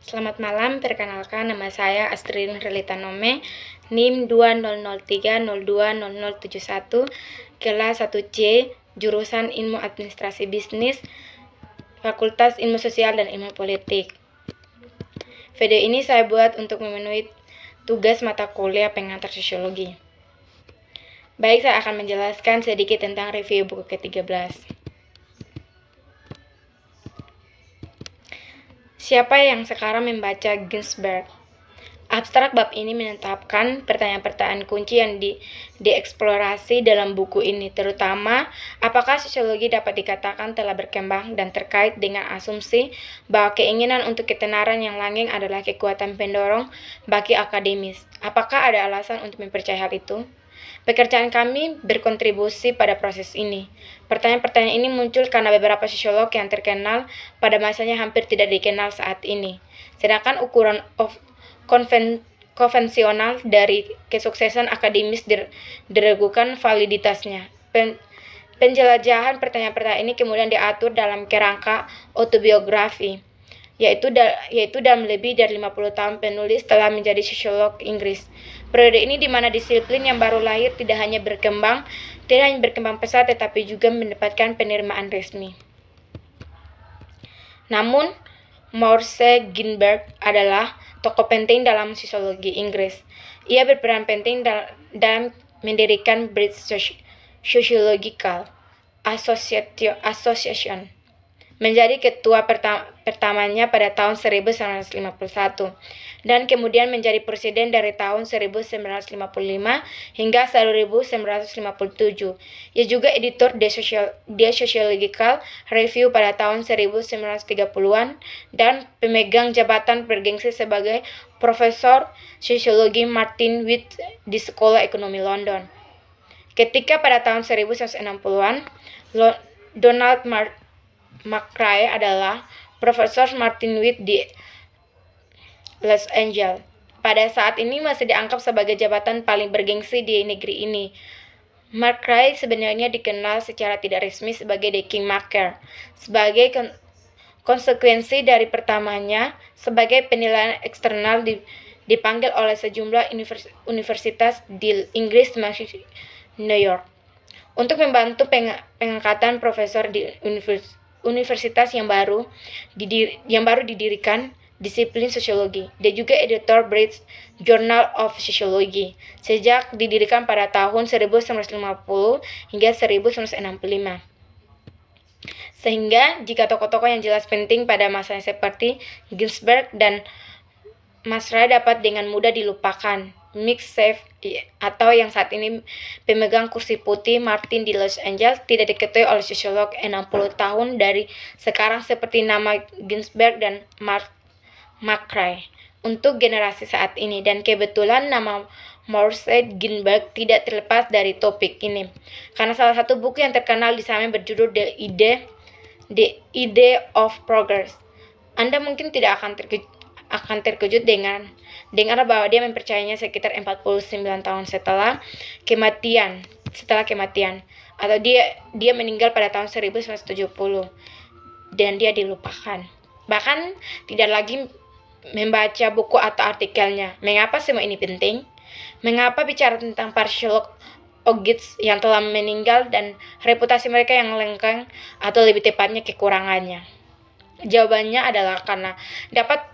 Selamat malam, perkenalkan nama saya Astrid Relitanome, NIM 2030202071, kelas 1C, jurusan Ilmu Administrasi Bisnis, Fakultas Ilmu Sosial dan Ilmu Politik. Video ini saya buat untuk memenuhi tugas mata kuliah pengantar sosiologi. Baik, saya akan menjelaskan sedikit tentang review buku ke-13. Siapa yang sekarang membaca Ginsberg? Abstrak bab ini menetapkan pertanyaan-pertanyaan kunci yang dieksplorasi dalam buku ini, terutama apakah sosiologi dapat dikatakan telah berkembang dan terkait dengan asumsi bahwa keinginan untuk ketenaran yang langgeng adalah kekuatan pendorong bagi akademis. Apakah ada alasan untuk mempercayai hal itu? Pekerjaan kami berkontribusi pada proses ini. Pertanyaan-pertanyaan ini muncul karena beberapa sosiolog yang terkenal pada masanya hampir tidak dikenal saat ini. Sedangkan ukuran konvensional dari kesuksesan akademis diragukan validitasnya. Penjelajahan pertanyaan-pertanyaan ini kemudian diatur dalam kerangka autobiografi, yaitu dalam lebih dari 50 tahun penulis telah menjadi sosiolog Inggris. Periode ini di mana disiplin yang baru lahir tidak hanya berkembang pesat tetapi juga mendapatkan penerimaan resmi. Namun, Maurice Ginsberg adalah tokoh penting dalam sosiologi Inggris. Ia berperan penting dalam mendirikan British Sociological Association, menjadi ketua pertamanya pada tahun 1951, dan kemudian menjadi presiden dari tahun 1955 hingga 1957. Ia juga editor The Sociological Review pada tahun 1930-an dan pemegang jabatan bergengsi sebagai profesor sosiologi Martin Witt di Sekolah Ekonomi London. Ketika pada tahun 1960-an, Donald McCrae adalah Profesor Martin Witt di Los Angeles. Pada saat ini masih dianggap sebagai jabatan paling bergengsi di negeri ini. McCrae sebenarnya dikenal secara tidak resmi sebagai The Kingmaker, sebagai konsekuensi dari pertamanya sebagai penilaian eksternal dipanggil oleh sejumlah universitas di Inggris termasuk New York untuk membantu pengangkatan profesor di universitas yang baru didirikan disiplin sosiologi. Dia juga editor British Journal of Sociology sejak didirikan pada tahun 1950 hingga 1965. Sehingga jika tokoh-tokoh yang jelas penting pada masanya seperti Ginsberg dan Masra dapat dengan mudah dilupakan, Mick Safe atau yang saat ini pemegang kursi putih Martin di Los Angeles tidak diketahui oleh sosiolog 60 tahun dari sekarang seperti nama Ginsberg dan McCrae untuk generasi saat ini, dan kebetulan nama Maurice Ginsberg tidak terlepas dari topik ini karena salah satu buku yang terkenal di sana berjudul The Idea of Progress. Anda mungkin tidak akan terkejut dengan dengar bahwa dia mempercayainya sekitar 49 tahun setelah kematian atau dia meninggal pada tahun 1970 dan dia dilupakan. Bahkan tidak lagi membaca buku atau artikelnya. Mengapa semua ini penting? Mengapa bicara tentang para sosiolog Ogits yang telah meninggal dan reputasi mereka yang lengkeng atau lebih tepatnya kekurangannya? Jawabannya adalah karena dapat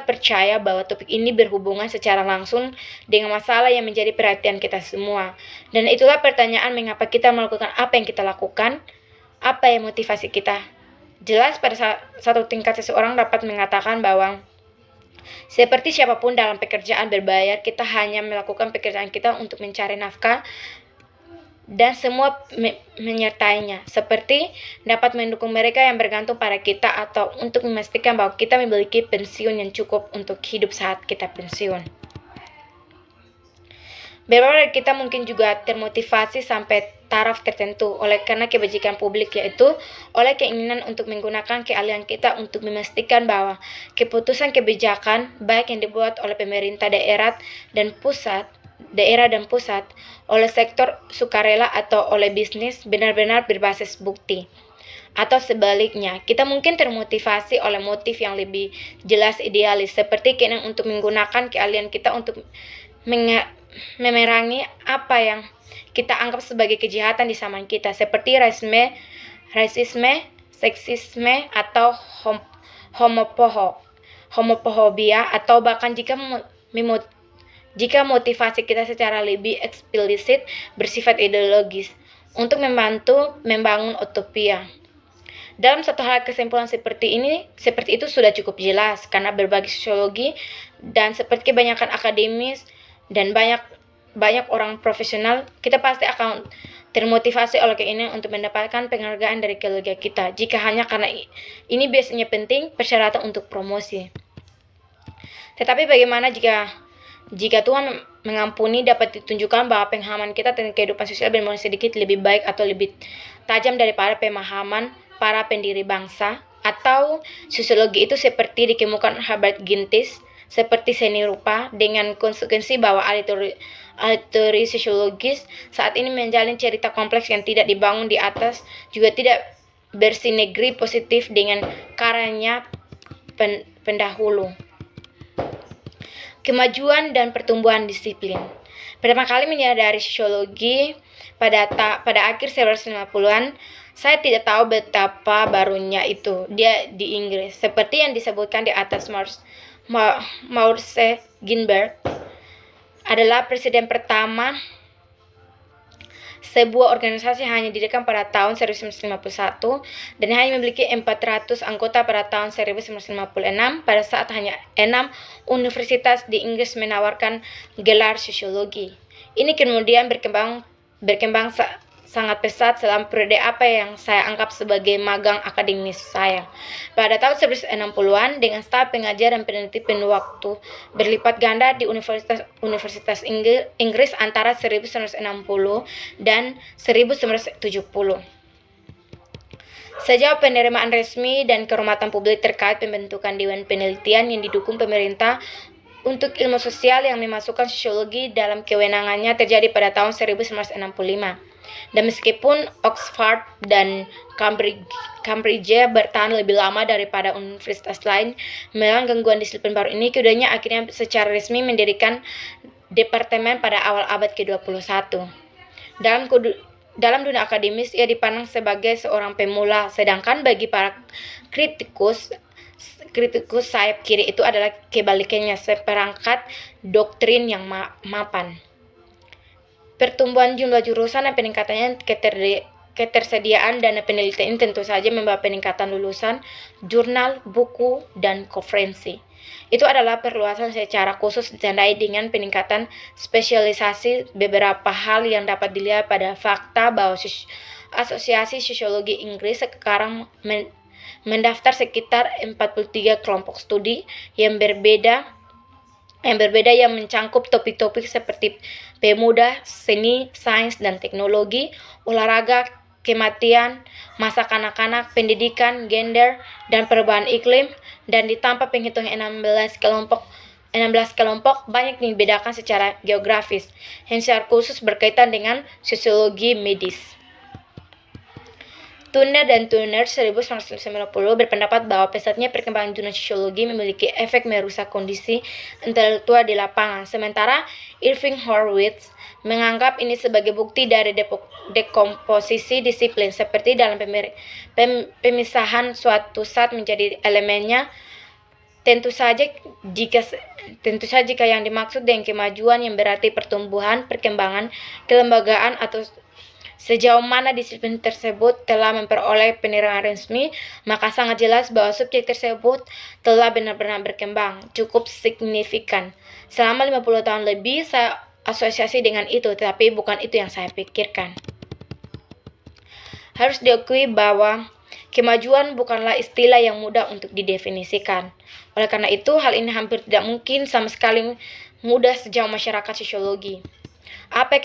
percaya bahwa topik ini berhubungan secara langsung dengan masalah yang menjadi perhatian kita semua. Dan itulah pertanyaan mengapa kita melakukan apa yang kita lakukan, apa yang motivasi kita. Jelas pada satu tingkat seseorang dapat mengatakan bahwa seperti siapapun dalam pekerjaan berbayar, kita hanya melakukan pekerjaan kita untuk mencari nafkah dan semua menyertainya, seperti dapat mendukung mereka yang bergantung pada kita atau untuk memastikan bahwa kita memiliki pensiun yang cukup untuk hidup saat kita pensiun. Beberapa dari kita mungkin juga termotivasi sampai taraf tertentu karena kebajikan publik, yaitu oleh keinginan untuk menggunakan keahlian kita untuk memastikan bahwa keputusan kebijakan baik yang dibuat oleh pemerintah daerah dan pusat, oleh sektor sukarela atau oleh bisnis benar-benar berbasis bukti. Atau sebaliknya, kita mungkin termotivasi oleh motif yang lebih jelas idealis, seperti keinginan untuk menggunakan keahlian kita untuk memerangi apa yang kita anggap sebagai kejahatan di zaman kita, seperti rasisme, seksisme, atau homofobia, atau bahkan jika motivasi kita secara lebih eksplisit bersifat ideologis untuk membantu membangun utopia. Dalam satu hal, kesimpulan seperti itu sudah cukup jelas karena berbagai sosiologi dan seperti kebanyakan akademis dan banyak orang profesional, kita pasti akan termotivasi oleh keinginan untuk mendapatkan penghargaan dari keluarga kita, jika hanya karena ini biasanya penting persyaratan untuk promosi. Tetapi bagaimana jika Tuhan mengampuni dapat ditunjukkan bahwa pemahaman kita tentang kehidupan sosial benar sedikit lebih baik atau lebih tajam daripada pemahaman para pendiri bangsa, atau sosiologi itu seperti dikemukakan Herbert Gintis, seperti seni rupa, dengan konsekuensi bahwa ahli teori sosiologis saat ini menjalin cerita kompleks yang tidak dibangun di atas, juga tidak bersinergi positif dengan karyanya pendahulu. Kemajuan dan pertumbuhan disiplin. Pertama kali menyadari sosiologi pada akhir 1950-an, saya tidak tahu betapa barunya itu dia di Inggris. Seperti yang disebutkan di atas, Maurice Ginsberg adalah presiden pertama sebuah organisasi hanya didirikan pada tahun 1951 dan hanya memiliki 400 anggota pada tahun 1956, pada saat hanya 6 universitas di Inggris menawarkan gelar sosiologi. Ini kemudian berkembang sangat pesat selama periode apa yang saya anggap sebagai magang akademis saya. Pada tahun 1960-an, dengan staf pengajar dan peneliti penuh waktu berlipat ganda di Universitas Inggris antara 1960 dan 1970. Sejauh penerimaan resmi dan kehormatan publik terkait pembentukan Dewan Penelitian yang didukung pemerintah untuk ilmu sosial yang memasukkan sosiologi dalam kewenangannya terjadi pada tahun 1965. Dan meskipun Oxford dan Cambridge bertahan lebih lama daripada universitas lain melawan gangguan disiplin baru ini, keduanya akhirnya secara resmi mendirikan departemen pada awal abad ke-21. Dalam dunia akademis, ia dipandang sebagai seorang pemula, sedangkan bagi para kritikus sayap kiri itu adalah kebalikannya, seperangkat doktrin yang mapan. Pertumbuhan jumlah jurusan dan peningkatannya ketersediaan dana penelitian tentu saja membawa peningkatan lulusan, jurnal, buku, dan konferensi. Itu adalah perluasan secara khusus ditandai dengan peningkatan spesialisasi beberapa hal yang dapat dilihat pada fakta bahwa Asosiasi Sosiologi Inggris sekarang mendaftar sekitar 43 kelompok studi yang berbeda yang mencangkup topik-topik seperti pemuda, seni, sains dan teknologi, olahraga, kematian, masa kanak-kanak, pendidikan, gender, dan perubahan iklim, dan ditambah penghitungan 16 kelompok banyak dibedakan secara geografis, yang secara khusus berkaitan dengan sosiologi medis. Turner dan Turner 1990 berpendapat bahwa pesatnya perkembangan dunia sosiologi memiliki efek merusak kondisi intelektual di lapangan, sementara Irving Horowitz menganggap ini sebagai bukti dari dekomposisi disiplin, seperti dalam pemisahan suatu zat menjadi elemennya. Tentu saja jika yang dimaksud dengan kemajuan yang berarti pertumbuhan, perkembangan, kelembagaan, atau sejauh mana disiplin tersebut telah memperoleh penerimaan resmi, maka sangat jelas bahwa subjek tersebut telah benar-benar berkembang cukup signifikan. Selama 50 tahun lebih saya asosiasi dengan itu, tetapi bukan itu yang saya pikirkan. Harus diakui bahwa kemajuan bukanlah istilah yang mudah untuk didefinisikan. Oleh karena itu, hal ini hampir tidak mungkin sama sekali mudah sejauh masyarakat sosiologi. Apa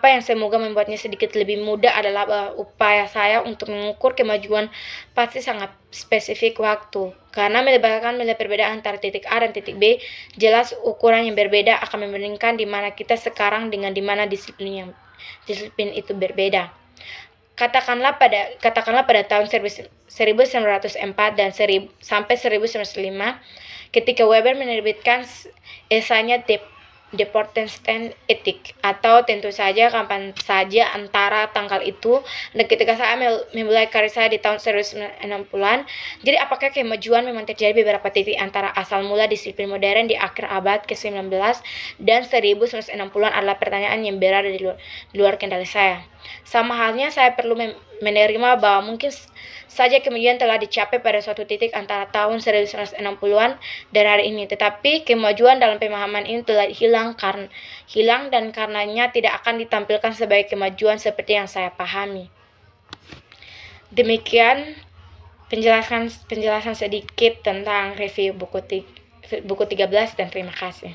yang semoga membuatnya sedikit lebih mudah adalah upaya saya untuk mengukur kemajuan pasti sangat spesifik waktu. Karena melibatkan perbedaan antara titik A dan titik B, jelas ukuran yang berbeda akan membandingkan di mana kita sekarang dengan di mana disiplin itu berbeda. Katakanlah pada tahun 1904 dan sampai 1905, ketika Weber menerbitkan esainya De Protestantethik, atau tentu saja kapan saja antara tanggal itu dan ketika saya memulai karir saya di tahun 1960-an. Jadi apakah kemajuan memang terjadi beberapa titik antara asal mula disiplin modern di akhir abad ke-19 dan 1960-an adalah pertanyaan yang berada di luar kendali saya. Sama halnya saya perlu menerima bahwa mungkin saja kemajuan telah dicapai pada suatu titik antara tahun 1960-an dan hari ini, tetapi kemajuan dalam pemahaman ini telah hilang dan karenanya tidak akan ditampilkan sebagai kemajuan seperti yang saya pahami. Demikian penjelasan sedikit tentang review buku 13 dan terima kasih.